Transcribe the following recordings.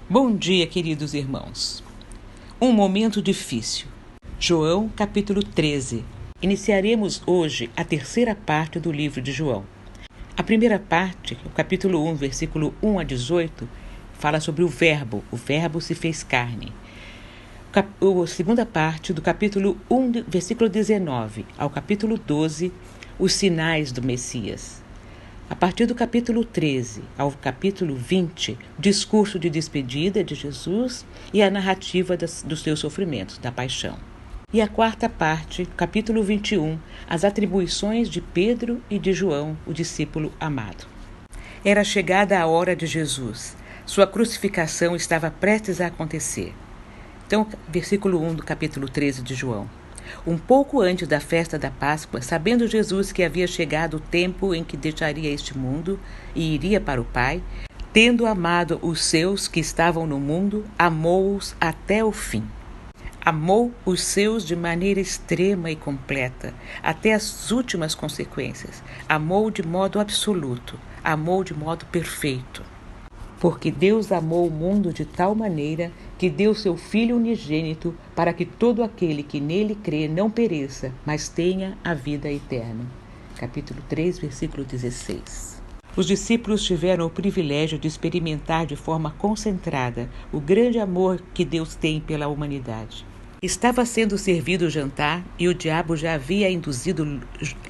Bom dia, queridos irmãos. Um momento difícil. João, capítulo 13. Iniciaremos hoje a terceira parte do livro de João. A primeira parte, o capítulo 1, versículo 1 a 18, fala sobre o verbo se fez carne. A segunda parte, do capítulo 1, versículo 19 ao capítulo 12, os sinais do Messias. A partir do capítulo 13 ao capítulo 20, o discurso de despedida de Jesus e a narrativa dos seus sofrimentos, da paixão. E a quarta parte, capítulo 21, as atribuições de Pedro e de João, o discípulo amado. Era chegada a hora de Jesus. Sua crucificação estava prestes a acontecer. Então, versículo 1 do capítulo 13 de João. Um pouco antes da festa da Páscoa, sabendo Jesus que havia chegado o tempo em que deixaria este mundo e iria para o Pai, tendo amado os seus que estavam no mundo, amou-os até o fim. Amou os seus de maneira extrema e completa, até as últimas consequências. Amou de modo absoluto, amou de modo perfeito. Porque Deus amou o mundo de tal maneira que deu seu Filho unigênito para que todo aquele que nele crê não pereça, mas tenha a vida eterna. Capítulo 3, versículo 16. Os discípulos tiveram o privilégio de experimentar de forma concentrada o grande amor que Deus tem pela humanidade. Estava sendo servido o jantar e o diabo já havia induzido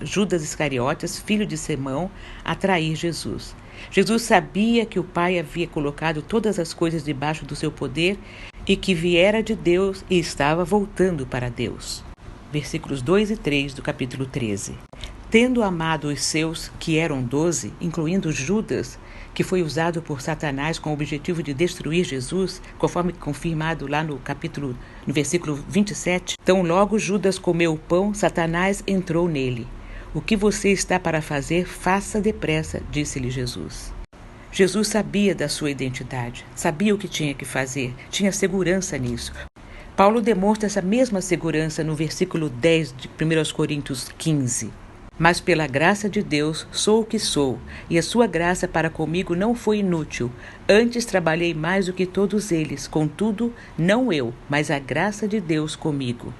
Judas Iscariotes, filho de Simão, a trair Jesus. Jesus sabia que o Pai havia colocado todas as coisas debaixo do seu poder e que viera de Deus e estava voltando para Deus. Versículos 2 e 3 do capítulo 13. Tendo amado os seus, que eram 12, incluindo Judas, que foi usado por Satanás com o objetivo de destruir Jesus, conforme confirmado lá no versículo 27. Então logo Judas comeu o pão, Satanás entrou nele. O que você está para fazer, faça depressa, disse-lhe Jesus. Jesus sabia da sua identidade, sabia o que tinha que fazer, tinha segurança nisso. Paulo demonstra essa mesma segurança no versículo 10 de 1 Coríntios 15. Mas pela graça de Deus sou o que sou, e a sua graça para comigo não foi inútil. Antes trabalhei mais do que todos eles, contudo, não eu, mas a graça de Deus comigo.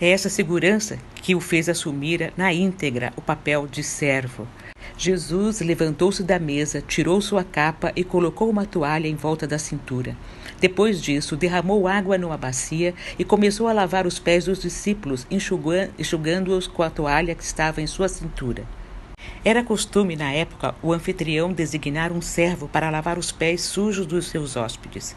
É essa segurança que o fez assumir na íntegra o papel de servo. Jesus levantou-se da mesa, tirou sua capa e colocou uma toalha em volta da cintura. Depois disso, derramou água numa bacia e começou a lavar os pés dos discípulos, enxugando-os com a toalha que estava em sua cintura. Era costume, na época, o anfitrião designar um servo para lavar os pés sujos dos seus hóspedes.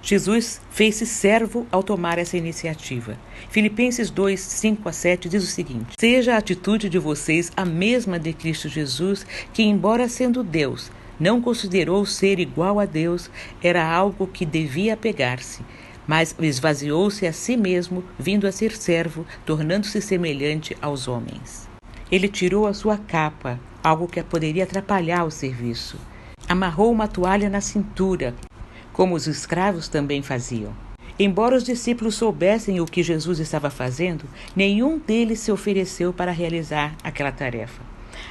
Jesus fez-se servo ao tomar essa iniciativa. Filipenses 2, 5 a 7 diz o seguinte: Seja a atitude de vocês a mesma de Cristo Jesus, que, embora sendo Deus, não considerou ser igual a Deus, era algo que devia apegar-se, mas esvaziou-se a si mesmo, vindo a ser servo, tornando-se semelhante aos homens. Ele tirou a sua capa, algo que poderia atrapalhar o serviço. Amarrou uma toalha na cintura, como os escravos também faziam. Embora os discípulos soubessem o que Jesus estava fazendo, nenhum deles se ofereceu para realizar aquela tarefa.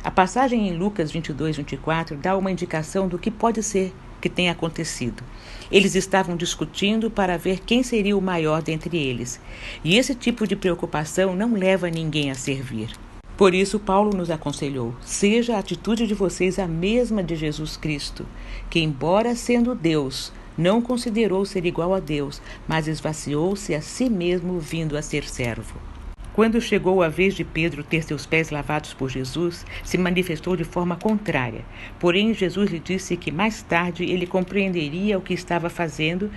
A passagem em Lucas 22, 24 dá uma indicação do que pode ser que tenha acontecido. Eles estavam discutindo para ver quem seria o maior dentre eles, e esse tipo de preocupação não leva ninguém a servir. Por isso, Paulo nos aconselhou: seja a atitude de vocês a mesma de Jesus Cristo, que, embora sendo Deus, não considerou ser igual a Deus, mas esvaziou-se a si mesmo, vindo a ser servo. Quando chegou a vez de Pedro ter seus pés lavados por Jesus, se manifestou de forma contrária. Porém, Jesus lhe disse que mais tarde ele compreenderia o que estava fazendo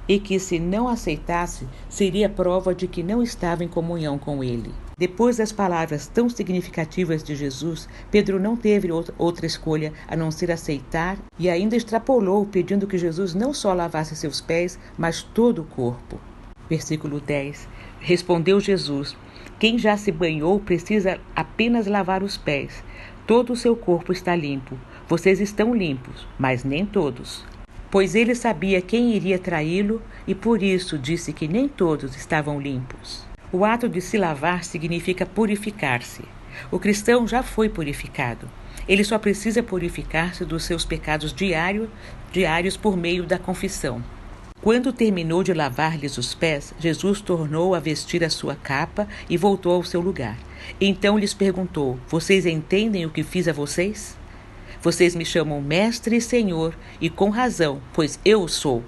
e que, se não aceitasse, seria prova de que não estava em comunhão com ele. Depois das palavras tão significativas de Jesus, Pedro não teve outra escolha a não ser aceitar e ainda extrapolou, pedindo que Jesus não só lavasse seus pés, mas todo o corpo. Versículo 10. Respondeu Jesus: Quem já se banhou precisa apenas lavar os pés. Todo o seu corpo está limpo. Vocês estão limpos, mas nem todos. Pois ele sabia quem iria traí-lo e por isso disse que nem todos estavam limpos. O ato de se lavar significa purificar-se. O cristão já foi purificado. Ele só precisa purificar-se dos seus pecados diários por meio da confissão. Quando terminou de lavar-lhes os pés, Jesus tornou a vestir a sua capa e voltou ao seu lugar. Então lhes perguntou: Vocês entendem o que fiz a vocês? Vocês me chamam Mestre e Senhor, e com razão, pois eu o sou.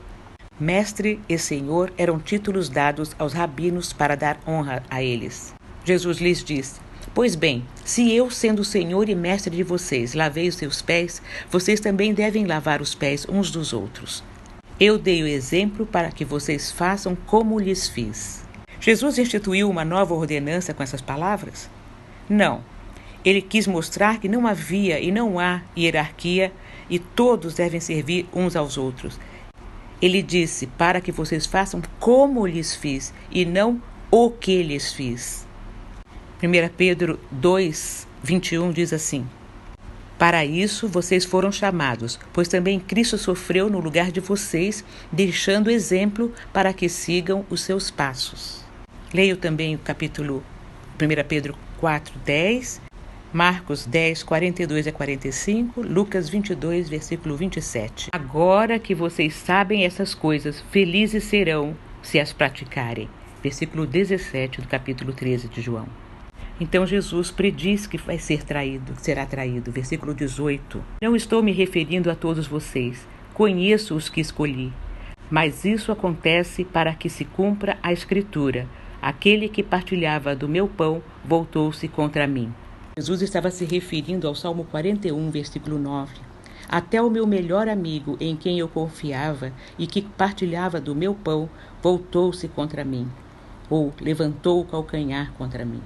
Mestre e Senhor eram títulos dados aos rabinos para dar honra a eles. Jesus lhes disse: Pois bem, se eu, sendo Senhor e Mestre de vocês, lavei os seus pés, vocês também devem lavar os pés uns dos outros. Eu dei o exemplo para que vocês façam como lhes fiz. Jesus instituiu uma nova ordenança com essas palavras? Não. Ele quis mostrar que não havia e não há hierarquia e todos devem servir uns aos outros. Ele disse para que vocês façam como lhes fiz e não o que lhes fiz. 1 Pedro 2, 21 diz assim: Para isso vocês foram chamados, pois também Cristo sofreu no lugar de vocês, deixando exemplo para que sigam os seus passos. Leio também o capítulo 1 Pedro 4, 10, Marcos 10, 42 a 45, Lucas 22, versículo 27. Agora que vocês sabem essas coisas, felizes serão se as praticarem. Versículo 17 do capítulo 13 de João. Então Jesus prediz que vai ser traído, será traído. Versículo 18. Não estou me referindo a todos vocês. Conheço os que escolhi. Mas isso acontece para que se cumpra a Escritura. Aquele que partilhava do meu pão voltou-se contra mim. Jesus estava se referindo ao Salmo 41, versículo 9. Até o meu melhor amigo, em quem eu confiava e que partilhava do meu pão, voltou-se contra mim. Ou levantou o calcanhar contra mim.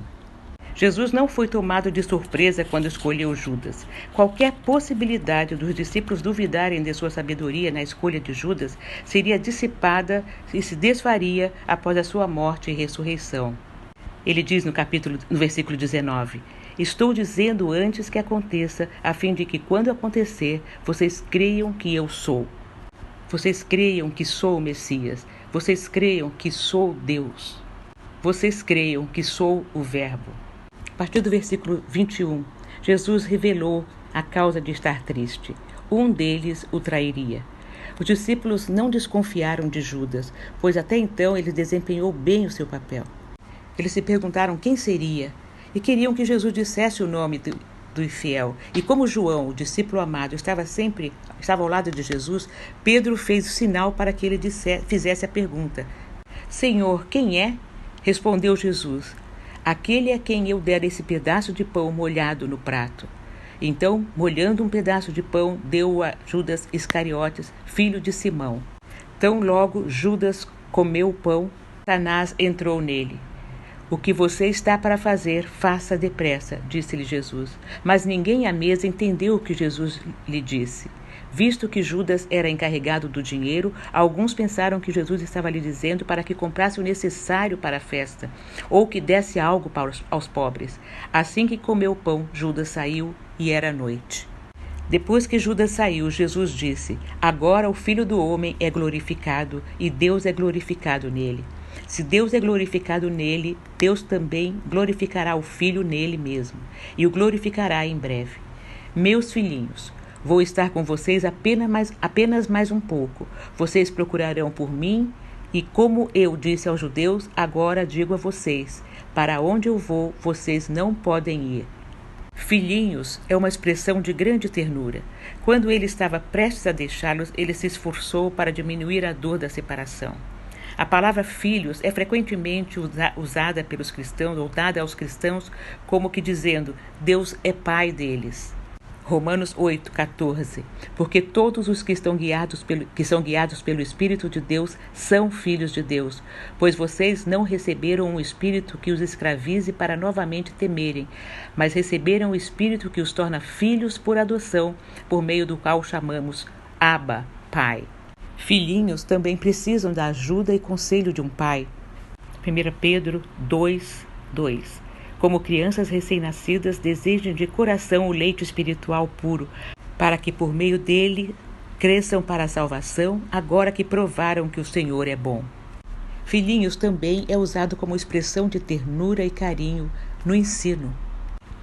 Jesus não foi tomado de surpresa quando escolheu Judas. Qualquer possibilidade dos discípulos duvidarem de sua sabedoria na escolha de Judas seria dissipada e se desfaria após a sua morte e ressurreição. Ele diz no versículo 19: Estou dizendo antes que aconteça, a fim de que quando acontecer, vocês creiam que eu sou. Vocês creiam que sou o Messias. Vocês creiam que sou Deus. Vocês creiam que sou o Verbo. A partir do versículo 21, Jesus revelou a causa de estar triste. Um deles o trairia. Os discípulos não desconfiaram de Judas, pois até então ele desempenhou bem o seu papel. Eles se perguntaram quem seria e queriam que Jesus dissesse o nome do infiel. E como João, o discípulo amado, estava ao lado de Jesus, Pedro fez o sinal para que ele fizesse a pergunta: Senhor, quem é? Respondeu Jesus: Aquele a quem eu der esse pedaço de pão molhado no prato. Então, molhando um pedaço de pão, deu-o a Judas Iscariotes, filho de Simão. Tão logo Judas comeu o pão, Satanás entrou nele. O que você está para fazer, faça depressa, disse-lhe Jesus. Mas ninguém à mesa entendeu o que Jesus lhe disse. Visto que Judas era encarregado do dinheiro, alguns pensaram que Jesus estava lhe dizendo para que comprasse o necessário para a festa, ou que desse algo aos pobres. Assim que comeu o pão, Judas saiu e era noite. Depois que Judas saiu, Jesus disse: Agora o Filho do Homem é glorificado e Deus é glorificado nele. Se Deus é glorificado nele, Deus também glorificará o Filho nele mesmo, e o glorificará em breve. Meus filhinhos, vou estar com vocês apenas mais um pouco. Vocês procurarão por mim, e como eu disse aos judeus, agora digo a vocês: para onde eu vou, vocês não podem ir. Filhinhos é uma expressão de grande ternura. Quando ele estava prestes a deixá-los, ele se esforçou para diminuir a dor da separação. A palavra filhos é frequentemente usada pelos cristãos ou dada aos cristãos como que dizendo: Deus é pai deles. Romanos 8, 14. Porque todos os que são guiados pelo Espírito de Deus são filhos de Deus, pois vocês não receberam um espírito que os escravize para novamente temerem, mas receberam o Espírito que os torna filhos por adoção, por meio do qual chamamos Abba, Pai. Filhinhos também precisam da ajuda e conselho de um pai. 1 Pedro 2, 2. Como crianças recém-nascidas, desejem de coração o leite espiritual puro, para que por meio dele cresçam para a salvação, agora que provaram que o Senhor é bom. Filhinhos também é usado como expressão de ternura e carinho no ensino.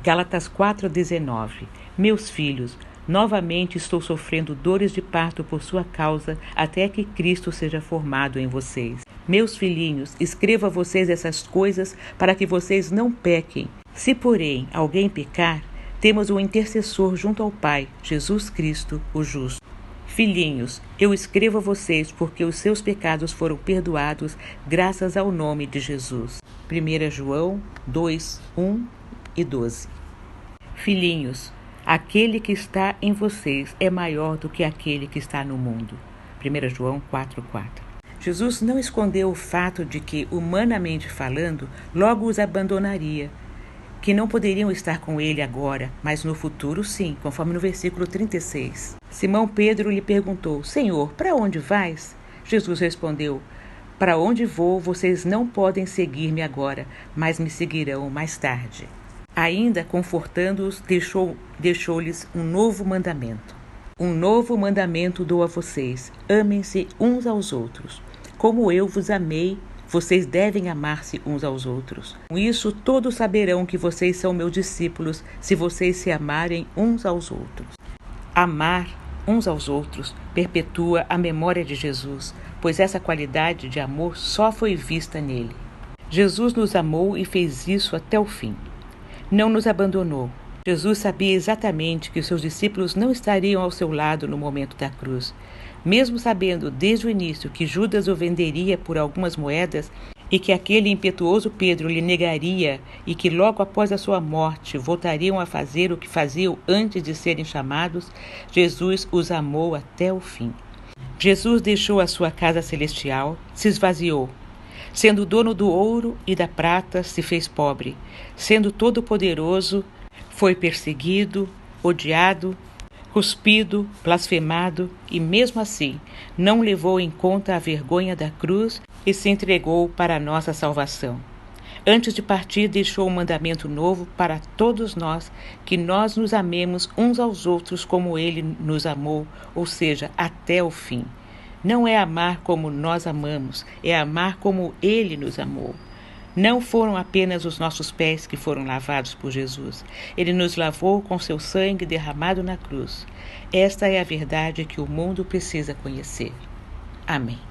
Gálatas 4:19. Meus filhos, Novamente estou sofrendo dores de parto por sua causa, até que Cristo seja formado em vocês. Meus filhinhos, escrevo a vocês essas coisas para que vocês não pequem. Se, porém, alguém pecar, temos um intercessor junto ao Pai, Jesus Cristo, o justo. Filhinhos, eu escrevo a vocês porque os seus pecados foram perdoados graças ao nome de Jesus. 1 João 2, 1 e 12. Filhinhos, aquele que está em vocês é maior do que aquele que está no mundo. 1 João 4,4. Jesus não escondeu o fato de que, humanamente falando, logo os abandonaria, que não poderiam estar com ele agora, mas no futuro sim, conforme no versículo 36. Simão Pedro lhe perguntou: Senhor, para onde vais? Jesus respondeu: Para onde vou, vocês não podem seguir-me agora, mas me seguirão mais tarde. Ainda confortando-os, deixou-lhes um novo mandamento. Um novo mandamento dou a vocês: amem-se uns aos outros. Como eu vos amei, vocês devem amar-se uns aos outros. Com isso, todos saberão que vocês são meus discípulos, se vocês se amarem uns aos outros. Amar uns aos outros perpetua a memória de Jesus, pois essa qualidade de amor só foi vista nele. Jesus nos amou e fez isso até o fim. Não nos abandonou. Jesus sabia exatamente que os seus discípulos não estariam ao seu lado no momento da cruz. Mesmo sabendo desde o início que Judas o venderia por algumas moedas e que aquele impetuoso Pedro lhe negaria e que logo após a sua morte voltariam a fazer o que faziam antes de serem chamados, Jesus os amou até o fim. Jesus deixou a sua casa celestial, se esvaziou. Sendo dono do ouro e da prata, se fez pobre. Sendo todo-poderoso, foi perseguido, odiado, cuspido, blasfemado e, mesmo assim, não levou em conta a vergonha da cruz e se entregou para a nossa salvação. Antes de partir, deixou um mandamento novo para todos nós, que nós nos amemos uns aos outros como ele nos amou, ou seja, até o fim. Não é amar como nós amamos, é amar como ele nos amou. Não foram apenas os nossos pés que foram lavados por Jesus. Ele nos lavou com seu sangue derramado na cruz. Esta é a verdade que o mundo precisa conhecer. Amém.